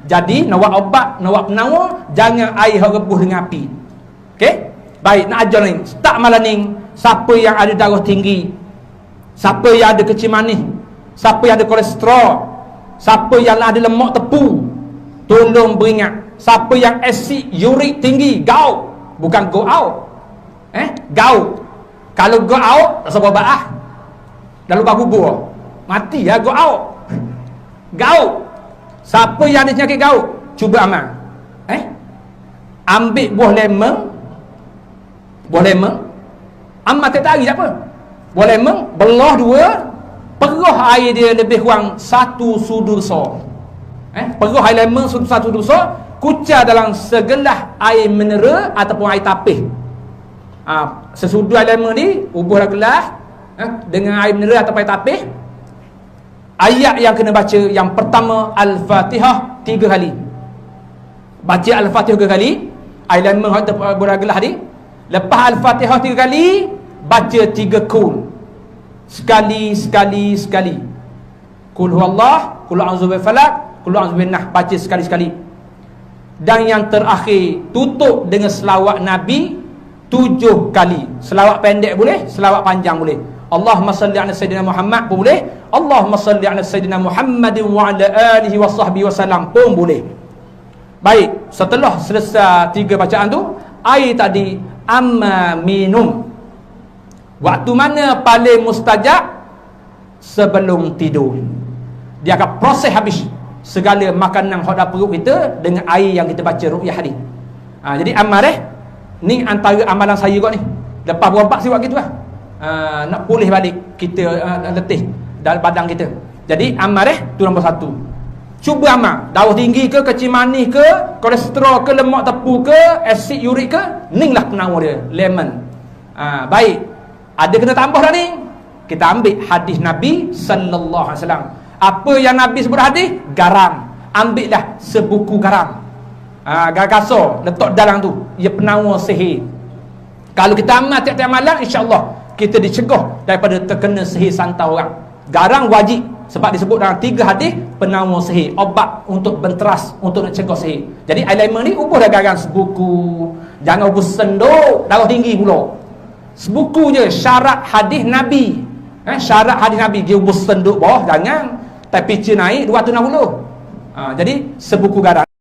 Jadi nak buat obat, nak buat penawar, jangan air hok rebus dengan api. Okey? Baik, nak ajar ni. Start malam ni, siapa yang ada darah tinggi, siapa yang ada kecil manis, siapa yang ada kolesterol, siapa yang ada lemak tepu, tolong beringat. Siapa yang asid urik tinggi, gout, bukan go out. Gout. Kalau go out, tak sebab ah. Dah lupa kubur. Mati ya go out. Gout. Siapa yang ada penyakit gout, cuba amal. Ambil buah lemon. Buah lemon. Amal tiap hari tak apa. Buah lemon, belah dua, perah air dia lebih kurang 1 sudu besar. Perah air lemon 1 sudu besar, kucar dalam segelas air mineral ataupun air tapis. Sesudu air lemon ni, ubah dalam gelas dengan air mineral ataupun air tapis. Ayat yang kena baca, yang pertama Al-Fatihah 3 kali. Baca Al-Fatihah 3 kali, air lemon dalam gelas ni. Lepas Al-Fatihah 3 kali, baca 3 kul. Sekali. Kul huwallah, kul a'udzu birabbil falaq, kul a'udzu bin nas, baca sekali-sekali. Dan yang terakhir, tutup dengan selawat Nabi 7 kali. Selawat pendek boleh, selawat panjang boleh. Allahumma salli ala sayyidina Muhammad pun boleh. Allahumma salli ala sayyidina Muhammadin wa ala alihi wa sahbihi wasallam pun boleh. Baik, setelah selesai 3 bacaan tu, air tadi amma minum. Waktu mana paling mustajab? Sebelum tidur. Dia akan proses habis segala makanan hok dalam perut kita dengan air yang kita baca ruqyah hadis. Jadi amal ni antara amalan saya kot ni. Lepas berobat saya buat gitu lah. Nak pulih balik kita letih dalam badan kita. Jadi amal tu nombor 1. Cuba amal. Darah tinggi ke, kecil manis ke, kolesterol ke, lemak tepu ke, asid urik ke, ning lah penawar dia, lemon. Baik. Ada kena tambah dah ni. Kita ambil hadis Nabi sallallahu alaihi wasallam. Apa yang Nabi sebut hadis? Garam. Ambillah sebuku garam. Garam kasar letak dalam tu. Ia penawar sihir. Kalau kita amal tiap-tiap malam, insya-Allah kita dicegah daripada terkena sihir santau orang. Garam wajib sebab disebut dalam 3 hadis penawar sihir, obat untuk benteras, untuk nak cegah sihir. Jadi air lemon ni ubah dah garam sebuku. Jangan ubah sendok, darah tinggi pula. Sebuku je syarat hadis Nabi. Syarat hadis Nabi dia ubah sendok bawah jangan, tapi naik 260. Jadi sebuku garam.